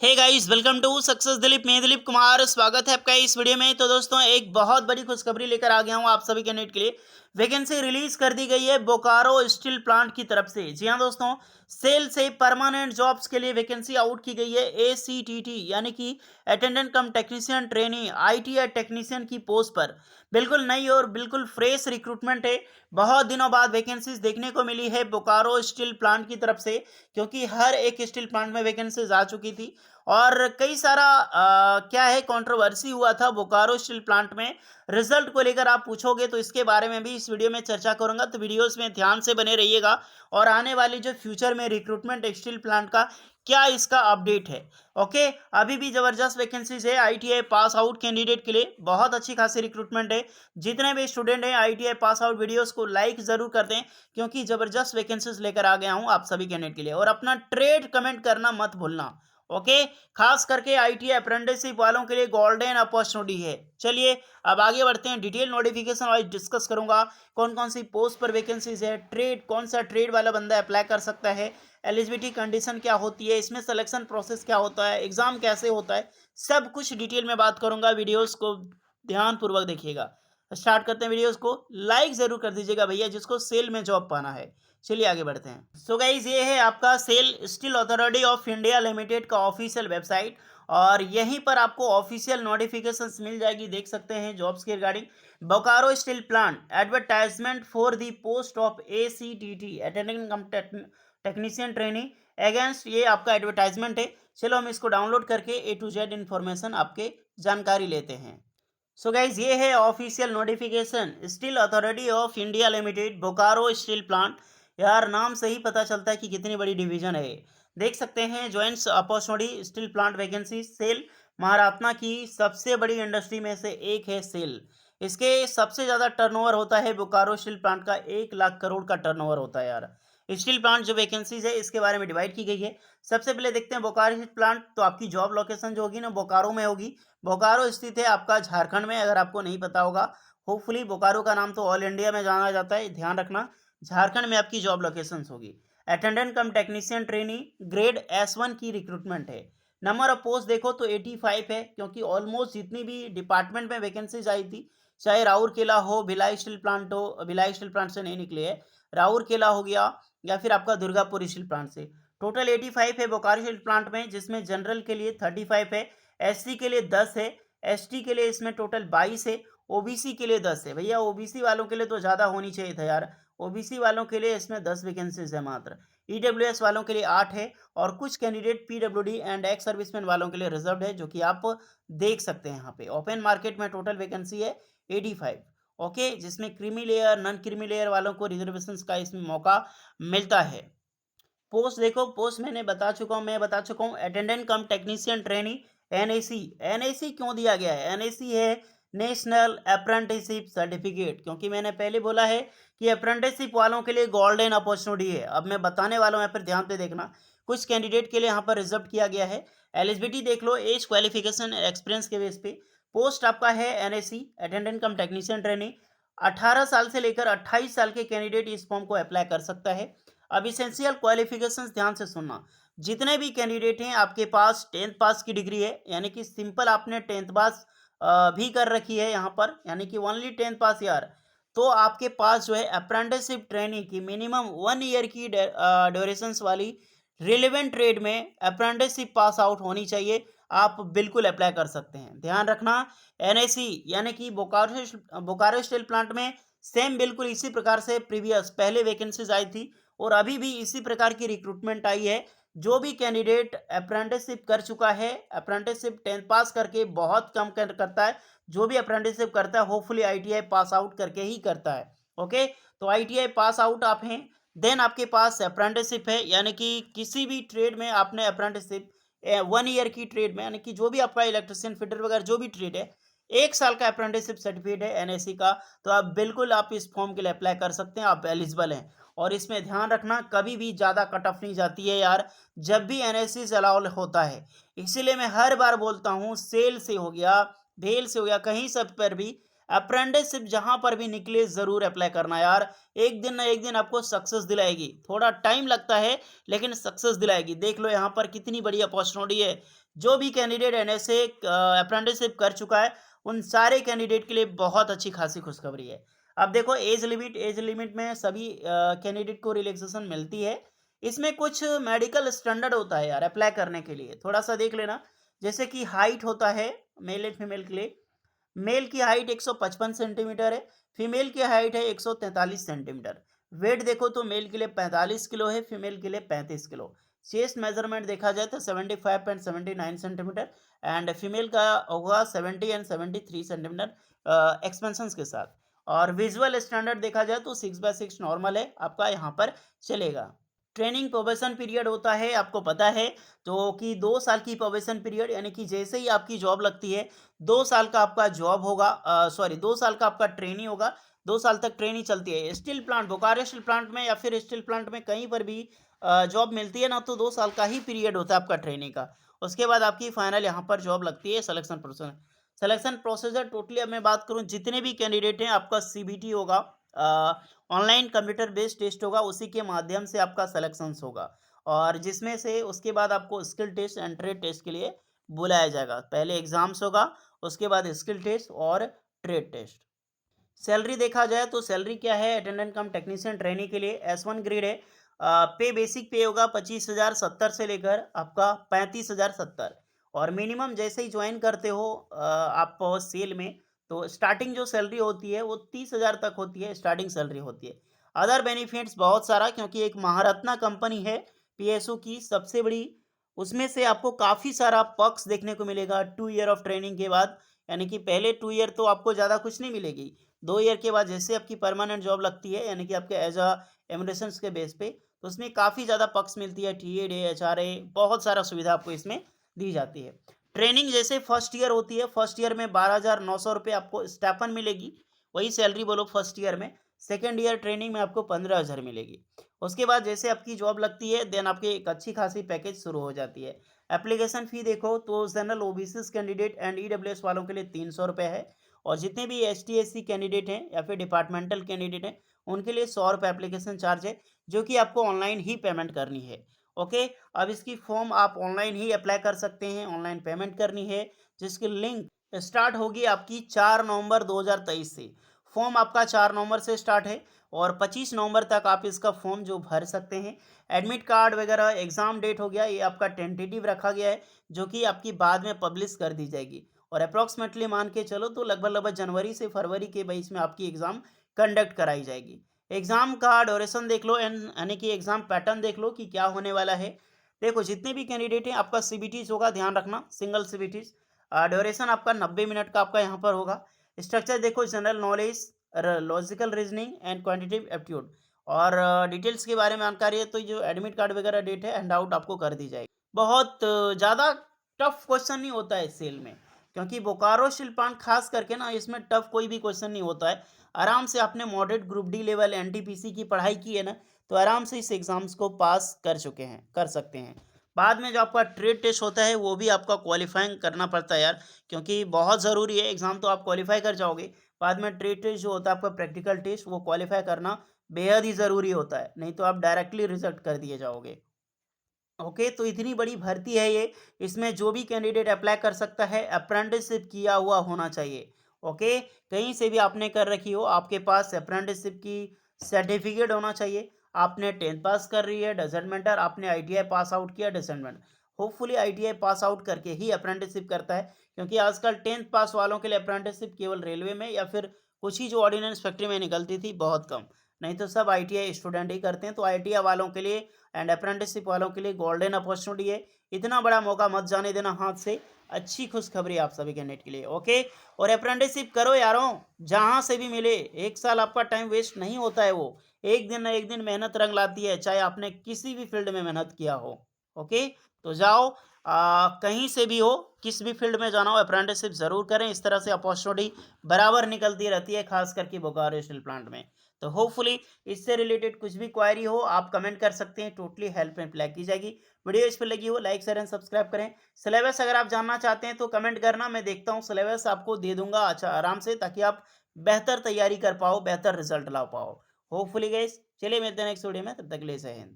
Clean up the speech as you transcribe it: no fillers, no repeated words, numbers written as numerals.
Hey guys, welcome to success Dilip. मैं दिलीप कुमार, स्वागत है आपका इस वीडियो में। तो दोस्तों, एक बहुत बड़ी खुशखबरी लेकर आ गया हूं आप सभी कैंडिडेट के लिए। वैकेंसी रिलीज कर दी गई है बोकारो स्टील प्लांट की तरफ से। जी हां दोस्तों, सेल से परमानेंट जॉब्स के लिए वैकेंसी आउट की गई है। एसीटीटी यानी कि अटेंडेंट कम टेक्नीशियन ट्रेनी आईटीआई टेक्नीशियन की पोस्ट पर बिल्कुल नई और बिल्कुल फ्रेश रिक्रूटमेंट है। बहुत दिनों बाद वैकेंसीज देखने को मिली है बोकारो स्टील प्लांट की तरफ से, क्योंकि हर एक स्टील प्लांट में वैकेंसीज आ चुकी थी और कई सारा क्या है कंट्रोवर्सी हुआ था बोकारो स्टील प्लांट में। रिजल्ट को लेकर आप पूछोगे तो इसके बारे में भी इस वीडियो में चर्चा करूंगा, तो वीडियोस में ध्यान से बने रहिएगा। और आने वाली जो फ्यूचर में रिक्रूटमेंट स्टील प्लांट का क्या इसका अपडेट है। ओके, अभी भी जबरदस्त वैकेंसीज है आईटीआई पास आउट कैंडिडेट के लिए। बहुत अच्छी खासी रिक्रूटमेंट है। जितने भी स्टूडेंट हैं आईटीआई पास आउट, वीडियोस को लाइक जरूर कर दें, क्योंकि जबरदस्त वैकेंसीज लेकर आ गया हूं आप सभी कैंडिडेट के लिए। और अपना ट्रेड कमेंट करना मत भूलना। ओके, खास करके आईटीआई अप्रेंटिसशिप वालों के लिए गोल्डन अपॉर्चुनिटी है। चलिए अब आगे बढ़ते हैं, डिटेल नोटिफिकेशन वाइज डिस्कस करूंगा कौन कौन सी पोस्ट पर वैकेंसीज है, ट्रेड कौन सा ट्रेड वाला बंदा अप्लाई कर सकता है, एलिजिबिलिटी कंडीशन क्या होती है, इसमें सिलेक्शन प्रोसेस क्या होता है, एग्जाम कैसे होता है, सब कुछ डिटेल में बात करूंगा। वीडियोस को ध्यानपूर्वक देखिएगा। स्टार्ट करते हैं वीडियोस को। लाइक जरूर कर दीजिएगा भैया जिसको सेल में जॉब पाना है। चलिए आगे बढ़ते हैं। सो गाइज, ये है आपका SAIL steel authority of India limited का ऑफिशियल वेबसाइट, और यहीं पर आपको ऑफिशियल नोटिफिकेशंस मिल जाएगी। देख सकते हैं जॉब्स के regarding. Bokaro steel plant advertisement for the post of ACTT attending cum technician training against, ये आपका एडवर्टाइजमेंट है। चलो हम इसको डाउनलोड करके ए टू जेड इन्फॉर्मेशन आपके जानकारी लेते हैं। सो गाइज, ये है official notification steel authority of India limited Bokaro steel plant. यार नाम से ही पता चलता है कि कितनी बड़ी डिवीजन है ये। देख सकते हैं joints opportunity steel plant vacancy SAIL. Maharashtra की सबसे बड़ी इंडस्ट्री में से एक है सेल। इसके सबसे ज़्यादा टर्नओवर होता है बोकारो स्टील प्लांट का, 1 लाख करोड़ का टर्नओवर होता है यार। स्टील प्लांट जो वैकेंसीज है इसके बारे में डिवाइड की गई है। सबसे पहले देखते हैं बोकारो स्टील प्लांट। तो आपकी जॉब लोकेशन जो होगी ना बोकारो में होगी। बोकारो स्थित है आपका झारखंड में, अगर आपको नहीं पता होगा। होपफुली बोकारो का नाम तो ऑल इंडिया में जाना जाता है, ध्यान रखना। झारखंड में आपकी जॉब लोकेशंस होगी। अटेंडेंट कम टेक्नीशियन ट्रेनी ग्रेड S1 की रिक्रूटमेंट है। नंबर ऑफ पोस्ट देखो तो 85 है, क्योंकि ऑलमोस्ट जितनी भी डिपार्टमेंट में वैकेंसीज आई थी, चाहे राउरकेला हो, भिलाई स्टील प्लांट हो, भिलाई स्टील प्लांट से नहीं निकले है, राउरकेला हो गया या फिर आपका दुर्गापुर स्टील प्लांट से। टोटल 85 है बोकारो स्टील प्लांट में, जिसमें जनरल के लिए 35 है, SC के लिए 10 है, ST के लिए इसमें टोटल 22 है, ओबीसी के लिए 10 है। भैया ओबीसी वालों के लिए तो ज़्यादा होनी चाहिए था यार। ओबीसी वालों के लिए इसमें 10 वैकेंसीज है मात्र। ईडब्ल्यूएस वालों के लिए 8 है, और कुछ candidate PWD and ex serviceman वालों के लिए रिजर्व है, जो कि आप देख सकते हैं यहाँ पे। ओपन मार्केट में टोटल वैकेंसी है 85। ओके, जिसमें creamy layer non creamy layer वालों को रिजर्वेशन का इसमें मौका मिलता है। पोस्ट देखो, पोस्ट मैंने बता चुका हूँ, मैं बता चुका हूँ। अटेंडेंट कम टेक्नीशियन ट्रेनी एनएसी। एनएसी क्यों दिया गया है? एनएसी है नेशनल अप्रेंटिसशिप सर्टिफिकेट, क्योंकि मैंने पहले बोला है कि अप्रेंटिसशिप वालों के लिए गोल्डन अपॉर्चुनिटी है। अब मैं बताने वाला हूँ, यहाँ पर ध्यान से देखना। कुछ कैंडिडेट के लिए यहाँ पर रिजर्व किया गया है। एलिजिबिलिटी देख लो, एज क्वालिफिकेशन एक्सपीरियंस के बेस पे। पोस्ट आपका है एनएसी अटेंडेंट कम टेक्नीशियन ट्रेनी। 18 साल से लेकर 28 साल के कैंडिडेट इस फॉर्म को अप्लाई कर सकता है। अब इसेंशियल क्वालिफिकेशंस ध्यान से सुनना। जितने भी कैंडिडेट हैं आपके पास 10th पास की डिग्री है, यानी कि सिंपल आपने 10th पास भी कर रखी है यहाँ पर, यानी कि ओनली 10th पास यार। तो आपके पास जो है अप्रेंटिसशिप ट्रेनिंग की मिनिमम 1 ईयर की ड्यूरेशंस वाली रिलेवेंट ट्रेड में अप्रेंटिसशिप पास आउट होनी चाहिए। आप बिल्कुल अप्लाई कर सकते हैं, ध्यान रखना। एनएसी यानी कि बोकारो स्टील प्लांट में सेम बिल्कुल इसी प्रकार से प्रीवियस पहले वैकेंसीज आई थी, और अभी भी इसी प्रकार की रिक्रूटमेंट आई है। जो भी कैंडिडेट अप्रेंटिसशिप कर चुका है, अप्रेंटिसशिप 10th पास करके बहुत कम करता है। जो भी अप्रेंटिसशिप करता है होपफुली आईटीआई पास आउट करके ही करता है। ओके, तो आईटीआई पास आउट आप हैं, देन आपके पास अप्रेंटिसशिप है, यानी कि किसी भी ट्रेड में आपने अप्रेंटिसशिप 1 ईयर की ट्रेड में, यानी कि जो भी आपका इलेक्ट्रिशियन फिटर वगैरह जो भी ट्रेड है, 1 साल का अप्रेंटिसशिप सर्टिफिकेट है एनएससी का, तो आप बिल्कुल आप इस फॉर्म के लिए अप्लाई कर सकते हैं, आप एलिजिबल हैं। और इसमें ध्यान रखना, कभी भी ज़्यादा कट ऑफ नहीं जाती है यार, जब भी एनएससी से अलाउ होता है। इसीलिए मैं हर बार बोलता हूँ, सेल से हो गया, भेल से हो गया, कहीं सब पर भी अप्रेंटिसशिप जहां पर भी निकले जरूर अप्लाई करना यार, एक दिन ना एक दिन आपको सक्सेस दिलाएगी। थोड़ा टाइम लगता है लेकिन सक्सेस दिलाएगी। देख लो यहाँ पर कितनी बड़ी अपॉर्चुनिटी है। जो भी कैंडिडेट एनएसए अप्रेंटिसशिप कर चुका है उन सारे कैंडिडेट के लिए बहुत अच्छी खासी खुशखबरी है। अब देखो एज लिमिट में सभी कैंडिडेट को रिलैक्सेशन मिलती है। इसमें कुछ मेडिकल स्टैंडर्ड होता है यार अप्लाई करने के लिए, थोड़ा सा देख लेना। जैसे कि हाइट होता है मेल एंड फीमेल के लिए। मेल की हाइट 155 सेंटीमीटर है, फीमेल की हाइट है 143 सेंटीमीटर। वेट देखो तो मेल के लिए 45 किलो है, फीमेल के लिए 35 किलो। चेस्ट मेजरमेंट देखा जाए तो 75.79 सेंटीमीटर एंड फीमेल का होगा 70 एंड 73 सेंटीमीटर एक्सपेंशन के साथ। और विजुअल स्टैंडर्ड देखा जाए तो 6/6 नॉर्मल है आपका यहाँ पर चलेगा। ट्रेनिंग प्रोबेशन पीरियड होता है आपको पता है, तो कि 2 साल की प्रोबेशन पीरियड, यानी कि जैसे ही आपकी जॉब लगती है 2 साल का आपका जॉब होगा, सॉरी 2 साल का आपका ट्रेनिंग होगा। 2 साल तक ट्रेनिंग चलती है। Steel plant, Bokaro steel plant में या फिर स्टील प्लांट में कहीं पर भी जॉब मिलती है ना, तो 2 साल का ही पीरियड होता है आपका ट्रेनिंग का। उसके बाद आपकी फाइनल यहाँ पर जॉब लगती है। सिलेक्शन प्रोसीजर टोटली अब मैं बात करूँ, जितने भी कैंडिडेट हैं आपका सीबीटी होगा, ऑनलाइन कंप्यूटर बेस्ड टेस्ट होगा, उसी के माध्यम से आपका सिलेक्शंस होगा। और जिसमें से उसके बाद आपको skill test and trade test के लिए बुलाया जाएगा। पहले एग्जाम्स होगा, उसके बाद स्किल टेस्ट और ट्रेड टेस्ट। सैलरी देखा जाए तो सैलरी क्या है, अटेंडेंट कम टेक्नीशियन ट्रेनिंग के लिए S1 ग्रेड है। पे बेसिक पे होगा 25,070 से लेकर आपका 35,070। और मिनिमम जैसे ही ज्वाइन करते हो आप सेल में, तो स्टार्टिंग जो सैलरी होती है वो 30,000 तक होती है, स्टार्टिंग सैलरी होती है। अदर बेनिफिट्स बहुत सारा, क्योंकि एक महारत्ना कंपनी है पीएसयू की सबसे बड़ी, उसमें से आपको काफ़ी सारा पक्स देखने को मिलेगा 2 ईयर ऑफ ट्रेनिंग के बाद। यानी कि पहले 2 ईयर तो आपको ज़्यादा कुछ नहीं मिलेगी। 2 ईयर के बाद जैसे आपकी परमानेंट जॉब लगती है, यानी कि आपके एज अ एमरेशंस के बेस पे, तो उसमें काफ़ी ज़्यादा पक्ष मिलती है, टीए एचआरए, बहुत सारा सुविधा आपको इसमें दी जाती है। ट्रेनिंग जैसे फर्स्ट ईयर होती है, फर्स्ट ईयर में 12,900 रुपये आपको स्टाइपेंड मिलेगी, वही सैलरी बोलो फर्स्ट ईयर में। सेकेंड ईयर ट्रेनिंग में आपको 15,000 मिलेगी। उसके बाद जैसे आपकी जॉब लगती है देन आपकी एक अच्छी खासी पैकेज शुरू हो जाती है। एप्लीकेशन फ़ी देखो तो general OBC candidate and EWS वालों के लिए 300 रुपये है। और जितने भी एसटी एससी कैंडिडेट हैं या फिर डिपार्टमेंटल कैंडिडेट हैं उनके लिए 100 रुपये एप्लीकेशन चार्ज है, जो कि आपको ऑनलाइन ही पेमेंट करनी है। ओके, अब इसकी फॉर्म आप ऑनलाइन ही अप्लाई कर सकते हैं, ऑनलाइन पेमेंट करनी है, जिसकी लिंक स्टार्ट होगी आपकी 4 नवंबर 2023 से। फॉर्म आपका 4 नवंबर से स्टार्ट है और 25 नवंबर तक आप इसका फॉर्म जो भर सकते हैं। एडमिट कार्ड वगैरह, एग्ज़ाम डेट हो गया, ये आपका टेंटेटिव रखा गया है, जो कि आपकी बाद में पब्लिश कर दी जाएगी। और अप्रॉक्सीमेटली मान के चलो तो लगभग जनवरी से फरवरी के बीच में आपकी एग्ज़ाम कंडक्ट कराई जाएगी। एग्ज़ाम का ड्यूरेशन देख लो एंड यानी कि एग्ज़ाम पैटर्न देख लो कि क्या होने वाला है। देखो जितने भी कैंडिडेट हैं आपका सीबीटीज़ होगा, ध्यान रखना सिंगल सीबीटीज़। ड्यूरेशन आपका 90 मिनट का आपका यहाँ पर होगा। स्ट्रक्चर देखो general knowledge, logical reasoning and quantitative aptitude. और डिटेल्स के बारे में जानकारी है तो जो एडमिट कार्ड वगैरह डेट है हैंड आउट आपको कर दी जाएगी। बहुत ज़्यादा टफ क्वेश्चन नहीं होता है सेल में, क्योंकि बोकारो स्टील प्लांट खास करके ना इसमें टफ कोई भी क्वेश्चन नहीं होता है। आराम से आपने moderate group D level NTPC की पढ़ाई की है ना, तो आराम से इस एग्जाम्स को पास कर चुके हैं, कर सकते हैं। बाद में जो आपका ट्रेड टेस्ट होता है वो भी आपका क्वालिफाइंग करना पड़ता है यार, क्योंकि बहुत ज़रूरी है। एग्ज़ाम तो आप क्वालिफाई कर जाओगे, बाद में ट्रेड टेस्ट जो होता है आपका प्रैक्टिकल टेस्ट, वो क्वालिफाई करना बेहद ही ज़रूरी होता है, नहीं तो आप डायरेक्टली रिजेक्ट कर दिए जाओगे। ओके, तो इतनी बड़ी भर्ती है ये, इसमें जो भी कैंडिडेट अप्लाई कर सकता है अप्रेंटिसशिप किया हुआ होना चाहिए। ओके, कहीं से भी आपने कर रखी हो, आपके पास अप्रेंटिसशिप की सर्टिफिकेट होना चाहिए। आपने 10th पास कर रही है डजेंट मैटर, आपने आईटीआई पास आउट किया doesn't matter. Hopefully ITI pass out करके ही अप्रेंटिसशिप करता है, क्योंकि आजकल 10th पास वालों के लिए अप्रेंटिसशिप केवल रेलवे में या फिर कुछ ही जो ऑर्डिनेंस फैक्ट्री में निकलती थी, बहुत कम, नहीं तो सब आईटीआई स्टूडेंट ही करते हैं। तो आईटीआई वालों के लिए एंड अप्रेंटिसशिप वालों के लिए गोल्डन अपॉर्चुनिटी है। इतना बड़ा मौका मत जाने देना हाथ से। अच्छी खुशखबरी आप सभी कैंडिडेट के लिए। ओके, और अप्रेंटिसशिप करो यारों, जहाँ से भी मिले। 1 साल आपका टाइम वेस्ट नहीं होता है, वो एक दिन ना एक दिन मेहनत रंग लाती है, चाहे आपने किसी भी फील्ड में मेहनत किया हो। ओके, तो जाओ, कहीं से भी हो, किस भी फील्ड में जाना हो, अप्रेंटिसशिप ज़रूर करें। इस तरह से अपॉर्चुनिटी बराबर निकलती रहती है, खास करके बोकारो स्टील प्लांट में। तो होपफुली इससे रिलेटेड कुछ भी क्वायरी हो आप कमेंट कर सकते हैं, टोटली हेल्प एंड रिप्लाई की जाएगी। वीडियो इस पर लगी हो लाइक शेयर एंड सब्सक्राइब करें। सिलेबस अगर आप जानना चाहते हैं तो कमेंट करना, मैं देखता हूँ सिलेबस आपको दे दूंगा अच्छा आराम से, ताकि आप बेहतर तैयारी कर पाओ, बेहतर रिजल्ट ला पाओ। होपफुली गाइस, चलिए मिलते हैं नेक्स्ट वीडियो में, तब तक के लिए जय हिंद।